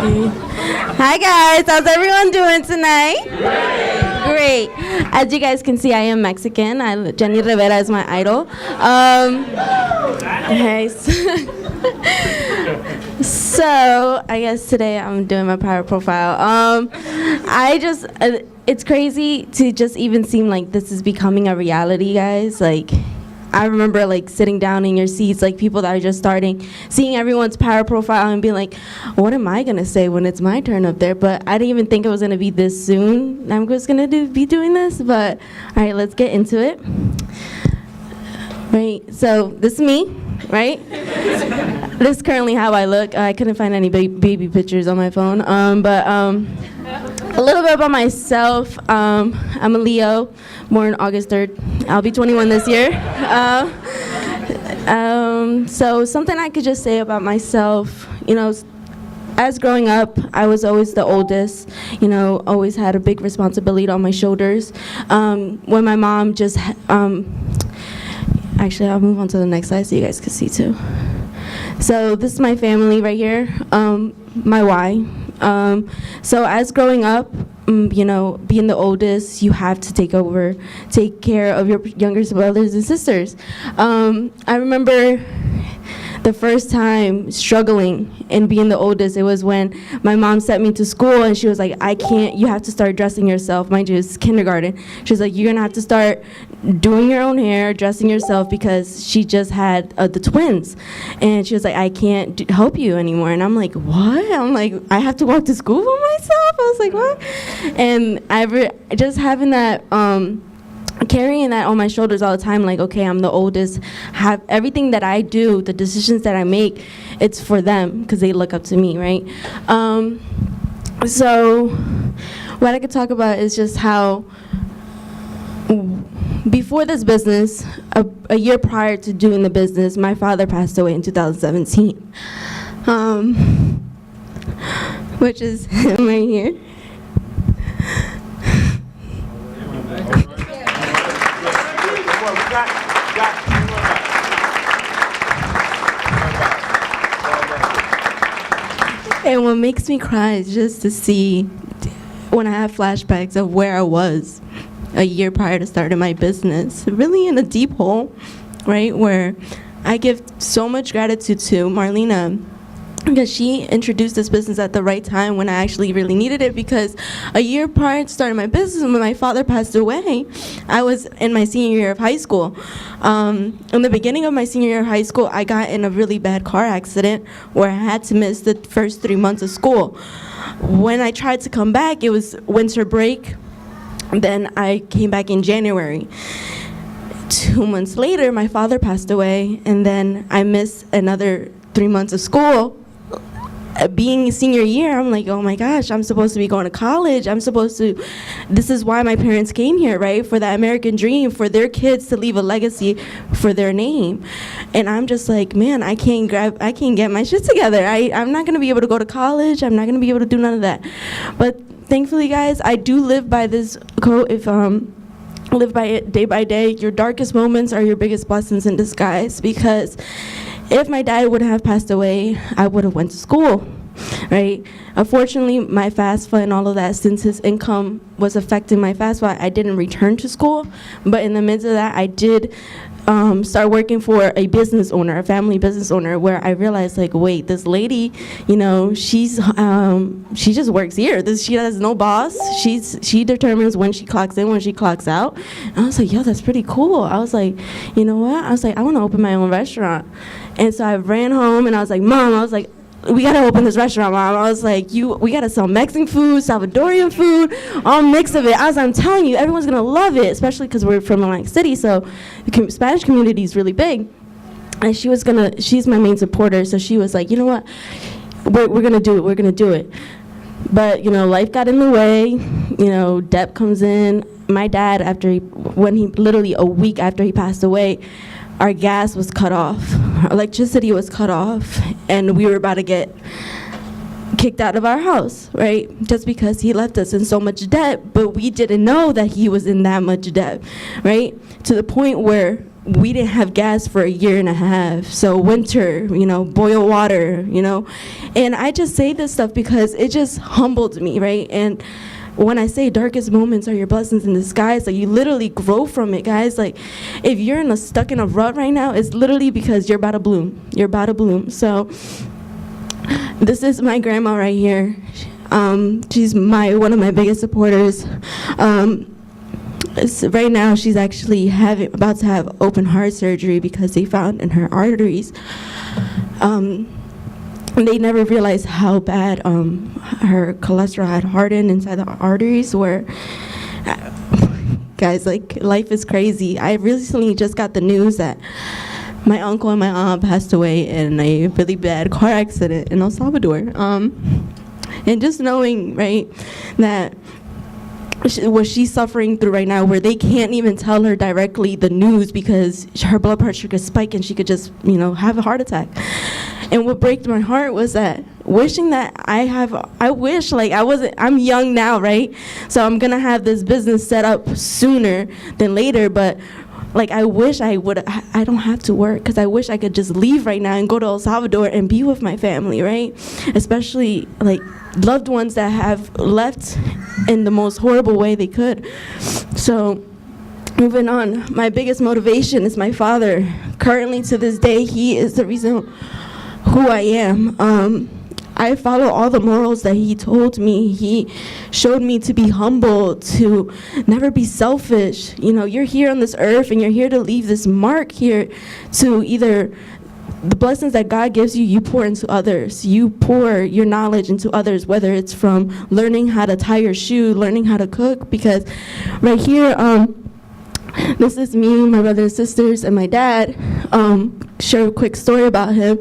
Hi guys, how's everyone doing tonight? Great. As you guys can see, I am Mexican. Jenny Rivera is my idol. So I guess today I'm doing my power profile. It's crazy to just even seem like this is becoming a reality, guys. Like, I remember like sitting down in your seats, like people that are just starting, seeing everyone's power profile and being like, what am I gonna say when it's my turn up there? But I didn't even think it was gonna be this soon. I'm just gonna be doing this, but all right, let's get into it. Right, so this is me, right? This is currently how I look. I couldn't find any baby pictures on my phone, but a little bit about myself. I'm a Leo, born August 3rd. I'll be 21 this year. So something I could just say about myself, as growing up, I was always the oldest, always had a big responsibility on my shoulders. When my mom just, actually I'll move on to the next slide so you guys can see too. So this is my family right here, my why. So as growing up, being the oldest, you have to take care of your younger brothers and sisters. I remember the first time struggling and being the oldest, it was when my mom sent me to school and she was like, you have to start dressing yourself. Mind you, it's kindergarten. She was like, you're gonna have to start doing your own hair, dressing yourself, because she just had the twins. And she was like, I can't help you anymore. And I'm like, what? I'm like, I have to walk to school by myself? I was like, what? And just having that, carrying that on my shoulders all the time, like, okay, I'm the oldest, have everything that I do, the decisions that I make, it's for them because they look up to me, right? So what I could talk about is just how before this business, a year prior to doing the business, my father passed away in 2017, which is him right here. And what makes me cry is just to see when I have flashbacks of where I was a year prior to starting my business, really in a deep hole, right? Where I give so much gratitude to Marlena, because she introduced this business at the right time when I actually really needed it, because a year prior to starting my business, when my father passed away, I was in my senior year of high school. In the beginning of my senior year of high school, I got in a really bad car accident where I had to miss the first 3 months of school. When I tried to come back, it was winter break. Then I came back in January. 2 months later, my father passed away, and then I missed another 3 months of school. Being senior year, I'm like, oh my gosh, I'm supposed to be going to college. This is why my parents came here, right? For that American dream, for their kids to leave a legacy for their name. And I'm just like, man, I can't get my shit together. I'm not gonna be able to go to college. I'm not gonna be able to do none of that. But thankfully, guys, I do live by this quote, live by it day by day. Your darkest moments are your biggest blessings in disguise, because if my dad would have passed away, I would have went to school, right? Unfortunately, my FAFSA and all of that, since his income was affecting my FAFSA, I didn't return to school. But in the midst of that, I did start working for a business owner, a family business owner, where I realized, like, wait, this lady, she just works here. She has no boss. She determines when she clocks in, when she clocks out. And I was like, yo, that's pretty cool. I was like, you know what? I was like, I want to open my own restaurant. And so I ran home and I was like, Mom, we gotta open this restaurant, Mom. I was like, we gotta sell Mexican food, Salvadorian food, all mix of it. I'm telling you, everyone's gonna love it, especially because we're from Atlantic City, so the Spanish community is really big. And she's my main supporter, so she was like, you know what, we're gonna do it. But life got in the way. Debt comes in. My dad, literally a week after he passed away, our gas was cut off, our electricity was cut off, and we were about to get kicked out of our house, right? Just because he left us in so much debt, but we didn't know that he was in that much debt, right? To the point where we didn't have gas for a year and a half. So winter, boil water, And I just say this stuff because it just humbled me, right? And when I say darkest moments are your blessings in disguise, like you literally grow from it, guys. Like if you're stuck in a rut right now, it's literally because you're about to bloom. You're about to bloom. So this is my grandma right here. She's one of my biggest supporters. Right now, she's actually about to have open heart surgery because they found in her arteries. They never realized how bad her cholesterol had hardened inside the arteries. Where, guys, like life is crazy. I recently just got the news that my uncle and my aunt passed away in a really bad car accident in El Salvador. And just knowing, right, that what she's suffering through right now, where they can't even tell her directly the news because her blood pressure could spike and she could just, have a heart attack. And what breaks my heart was that wishing that I'm young now, right? So I'm gonna have this business set up sooner than later, but like I wish I don't have to work, because I wish I could just leave right now and go to El Salvador and be with my family, right? Especially like loved ones that have left in the most horrible way they could. So moving on, my biggest motivation is my father. Currently to this day, he is the reason who I am. I follow all the morals that he told me. He showed me to be humble, to never be selfish. You're here on this earth and you're here to leave this mark here, to either the blessings that God gives you, you pour into others. You pour your knowledge into others, whether it's from learning how to tie your shoe, learning how to cook, because right here, this is me, my brothers and sisters, and my dad. Share a quick story about him.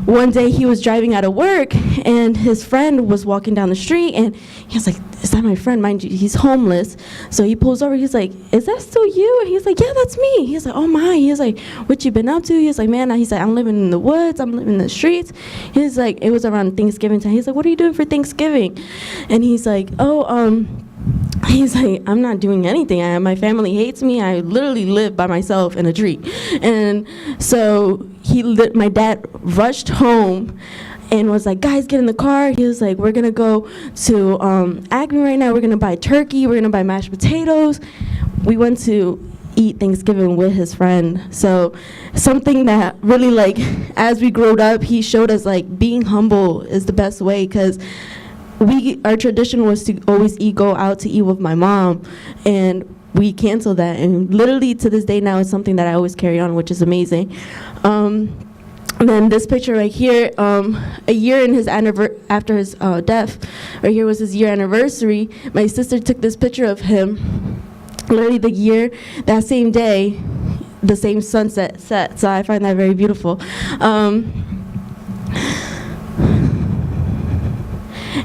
One day he was driving out of work and his friend was walking down the street and he was like, is that my friend? Mind you, he's homeless. So he pulls over, he's like, is that still you? And he's like, yeah, that's me. He's like, oh my. He's like, what you been up to? He's like, man, he's like, I'm living in the woods, I'm living in the streets. He's like, it was around Thanksgiving time. He's like, what are you doing for Thanksgiving? And he's like, he's like, I'm not doing anything. My family hates me. I literally live by myself in a tree. And so my dad rushed home and was like, guys, get in the car. He was like, we're going to go to Acme right now. We're going to buy turkey. We're going to buy mashed potatoes. We went to eat Thanksgiving with his friend. So something that really, like, as we growed up, he showed us, like, being humble is the best way, because our tradition was to always go out to eat with my mom, and we canceled that. And literally to this day now, it's something that I always carry on, which is amazing. And then this picture right here, a year in his after his death, right here was his year anniversary. My sister took this picture of him, literally the year, that same day, the same sunset set. So I find that very beautiful.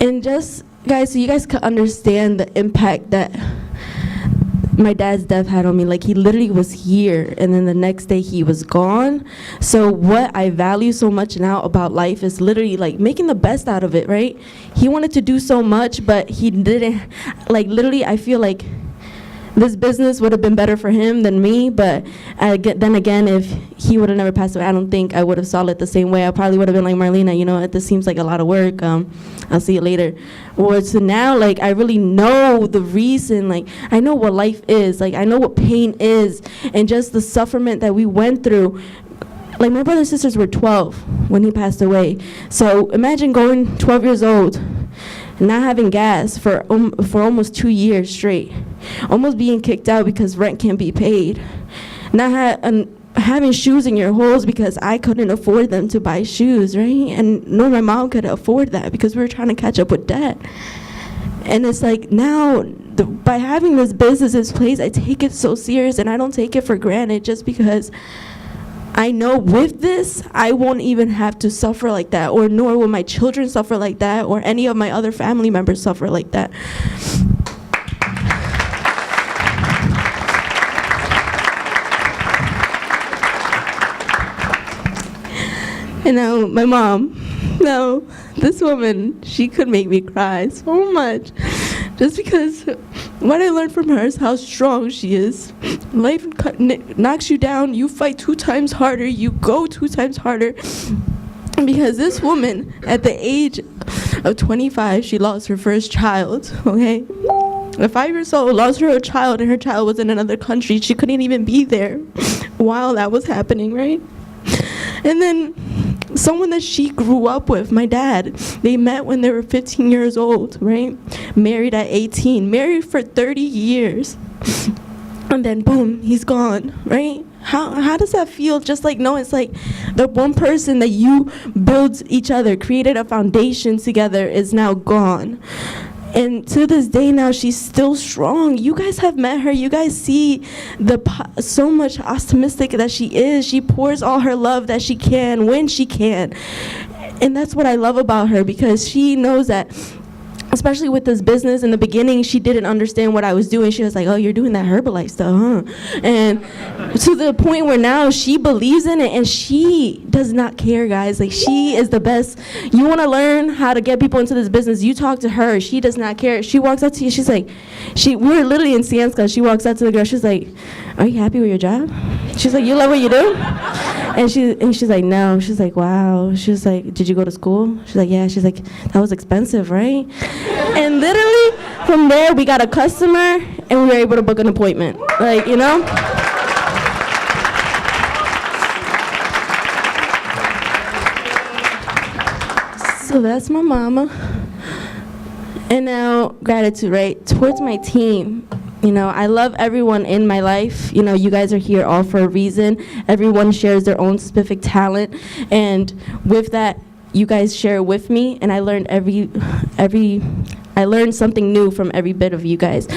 And just, guys, so you guys can understand the impact that my dad's death had on me. Like, he literally was here, and then the next day he was gone. So what I value so much now about life is literally, like, making the best out of it, right? He wanted to do so much, but he didn't. Like, literally, I feel like this business would have been better for him than me, but then again, if he would have never passed away, I don't think I would have saw it the same way. I probably would have been like, Marlena, this seems like a lot of work. I'll see you later. Or so now, like, I really know the reason. Like, I know what life is. Like, I know what pain is, and just the sufferment that we went through. Like, my brothers and sisters were 12 when he passed away. So imagine going 12 years old, not having gas for almost 2 years straight, almost being kicked out because rent can't be paid, not having shoes in your holes because I couldn't afford them to buy shoes, right? And nor my mom could afford that because we were trying to catch up with debt. And it's like now, by having this business, this place, I take it so serious, and I don't take it for granted, just because I know with this, I won't even have to suffer like that, or nor will my children suffer like that, or any of my other family members suffer like that. And now my mom, this woman, she could make me cry so much, just because what I learned from her is how strong she is, Life knocks you down, you fight 2 times harder, you go 2 times harder. Because this woman, at the age of 25, she lost her first child, okay? A 5-year-old lost her child, and her child was in another country. She couldn't even be there while that was happening, right? And then someone that she grew up with, my dad, they met when they were 15 years old, right? Married at 18, married for 30 years. And then boom, he's gone, right? How does that feel? Just like, no, it's like the one person that you built each other, created a foundation together, is now gone. And to this day now, she's still strong. You guys have met her. You guys see so much optimistic that she is. She pours all her love that she can when she can. And that's what I love about her, because she knows that, especially with this business, in the beginning, she didn't understand what I was doing. She was like, oh, you're doing that Herbalife stuff, huh? And to the point where now she believes in it, and she does not care, guys. Like, she is the best. You want to learn how to get people into this business, you talk to her. She does not care. She walks up to you, she's like, we were literally in Sienska. She walks up to the girl, she's like, are you happy with your job? She's like, you love what you do? And she's like, no. She's like, wow. She's like, did you go to school? She's like, yeah. She's like, that was expensive, right? And literally, from there, we got a customer, and we were able to book an appointment. Like, you know? So that's my mama. And now, gratitude, right? Towards my team. You know, I love everyone in my life. You know, you guys are here all for a reason. Everyone shares their own specific talent. And with that, you guys share with me, and I learned I learned something new from every bit of you guys.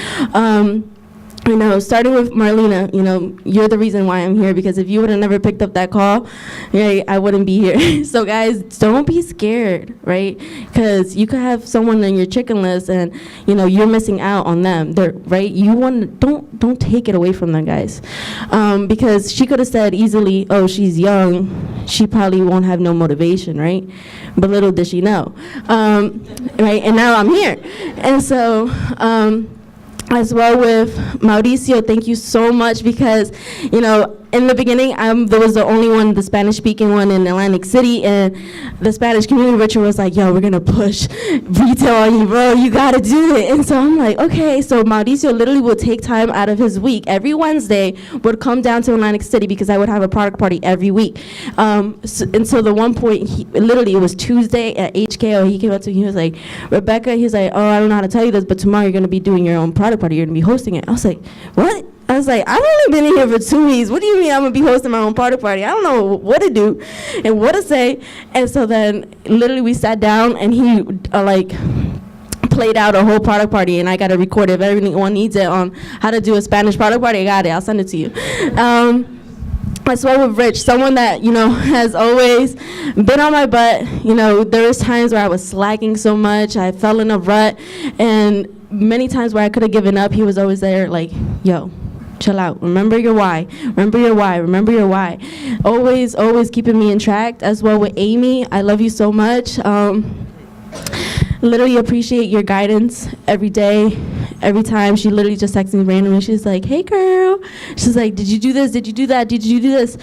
You know, starting with Marlena, you know, you're the reason why I'm here, because if you would have never picked up that call, right, I wouldn't be here. So guys, don't be scared, right? Because you could have someone on your chicken list, and you know you're missing out on them. They're right. You want don't take it away from them, guys, because she could have said easily, oh, she's young, she probably won't have no motivation, right? But little did she know, right? And now I'm here, and so. As well with Mauricio, thank you so much, because, you know, in the beginning, there was the only one, the Spanish-speaking one in Atlantic City, and the Spanish community, Richard was like, yo, we're going to push retail on you, bro. You got to do it. And so I'm like, okay. So Mauricio literally would take time out of his week. Every Wednesday would come down to Atlantic City, because I would have a product party every week. And so the one point, literally, it was Tuesday at HKO. He came up to me. He was like, Rebecca, he's like, oh, I don't know how to tell you this, but tomorrow you're going to be doing your own product party. You're going to be hosting it. I was like, what? I was like, I've only been in here for 2 weeks. What do you mean I'm going to be hosting my own product party? I don't know what to do and what to say. And so then literally we sat down, and he played out a whole product party, and I got to record it. If everyone needs it on how to do a Spanish product party, I got it. I'll send it to you. As well with Rich, someone that, you know, has always been on my butt. You know, there was times where I was slacking so much, I fell in a rut, and many times where I could have given up, he was always there like, yo, chill out. Remember your why. Remember your why. Remember your why. Always, always keeping me in track. As well with Amy, I love you so much. Literally appreciate your guidance every day. Every time she literally just texts me randomly. She's like, hey girl. She's like, did you do this? Did you do that? Did you do this?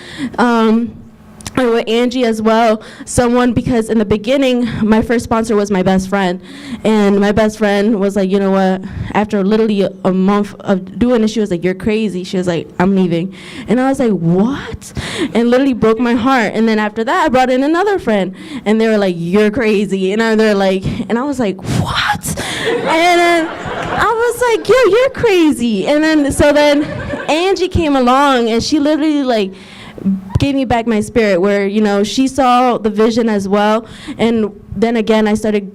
And with Angie as well, someone, because in the beginning, my first sponsor was my best friend. And my best friend was like, you know what, after literally a month of doing it, she was like, you're crazy. She was like, I'm leaving. And I was like, what? And literally broke my heart. And then after that, I brought in another friend. And they were like, you're crazy. And they're like, and I was like, what? And then I was like, yo, you're crazy. And then, so then Angie came along, and she literally like, gave me back my spirit, where, you know, she saw the vision as well. And then again, I started,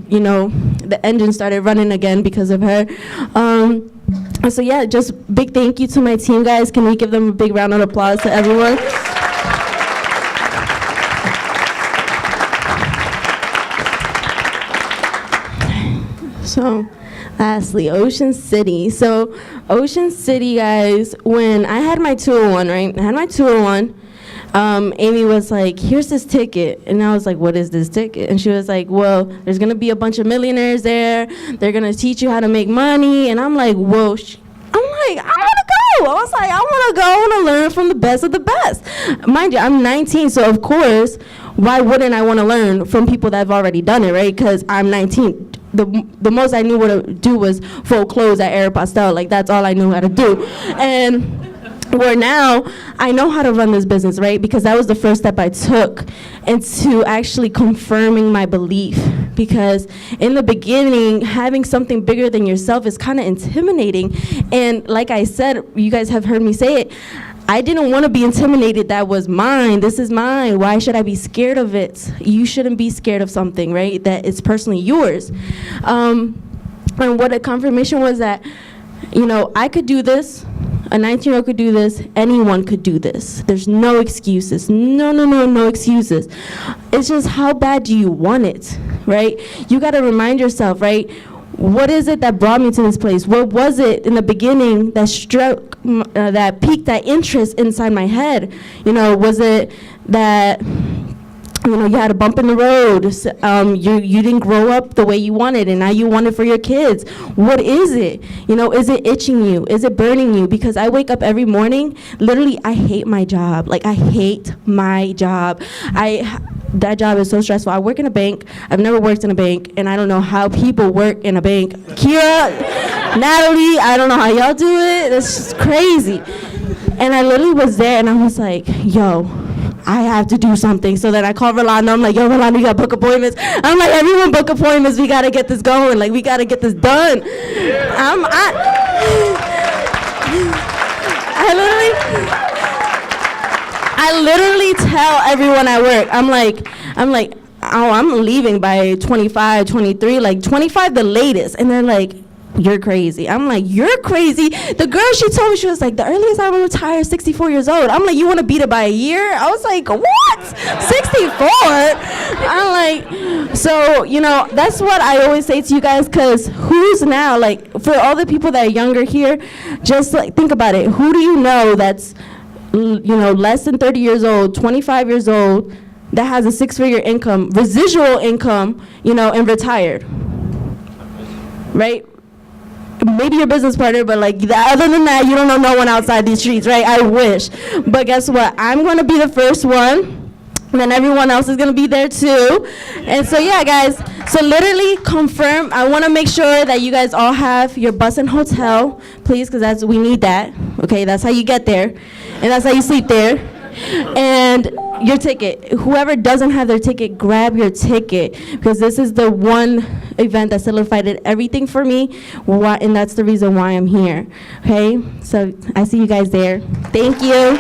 you know, the engine started running again because of her. So yeah, just big thank you to my team, guys. Can we give them a big round of applause to everyone? So lastly, Ocean City. So Ocean City, guys, when I had my 201, right? I had my 201. Amy was like, here's this ticket. And I was like, what is this ticket? And she was like, well, there's going to be a bunch of millionaires there. They're going to teach you how to make money. And I'm like, whoa. I'm like, I want to I was like, I want to go and learn from the best of the best. Mind you, I'm 19, so of course, why wouldn't I want to learn from people that have already done it, right? Because I'm 19. The most I knew what to do was fold clothes at Aeropostale. Like, that's all I knew how to do. And where now I know how to run this business, right? Because that was the first step I took into actually confirming my belief. Because in the beginning, having something bigger than yourself is kind of intimidating. And like I said, you guys have heard me say it, I didn't want to be intimidated. That was mine. This is mine. Why should I be scared of it? You shouldn't be scared of something, right? That is personally yours. And what a confirmation was that, I could do this. A 19-year-old could do this. Anyone could do this. There's no excuses. No excuses. It's just how bad do you want it, right? You got to remind yourself, right? What is it that brought me to this place? What was it in the beginning that that piqued that interest inside my head? Was it that you had a bump in the road, you didn't grow up the way you wanted, and now you want it for your kids? What is it? Is it itching you? Is it burning you? Because I wake up every morning, literally, I hate my job. Like, I hate my job. That job is so stressful. I work in a bank. I've never worked in a bank, and I don't know how people work in a bank. Kira, Natalie, I don't know how y'all do it. It's just crazy. And I literally was there, and I was like, yo, I have to do something. So then I called Rolando. I'm like, yo, Rolando, you got to book appointments. I'm like, everyone book appointments. We got to get this going. Like, we got to get this done. I literally tell everyone at work, I'm like, oh, I'm leaving by 25, 23, like 25 the latest. And they're like, you're crazy. I'm like, you're crazy? The girl, she told me, she was like, the earliest I will retire is 64 years old. I'm like, you want to beat it by a year? I was like, what? 64? I'm like, so, that's what I always say to you guys, because who's now, like, for all the people that are younger here, just like, think about it. Who do you know that's, less than 30 years old, 25 years old, that has a 6-figure income, residual income, and retired, right? Maybe your business partner, but other than that, you don't know no one outside these streets, right? I wish. But guess what? I'm going to be the first one, and then everyone else is going to be there too. And so, yeah, guys, so literally confirm. I want to make sure that you guys all have your bus and hotel, please, because we need that. Okay, that's how you get there, and that's how you sleep there. And your ticket. Whoever doesn't have their ticket, grab your ticket, because this is the one event that solidified everything for me, and that's the reason why I'm here. Okay, so I see you guys there. Thank you.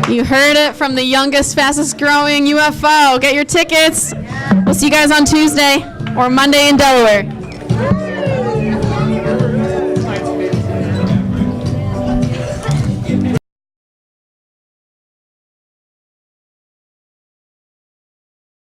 You heard it from the youngest, fastest growing UFO. Get your tickets. We'll see you guys on Tuesday or Monday in Delaware.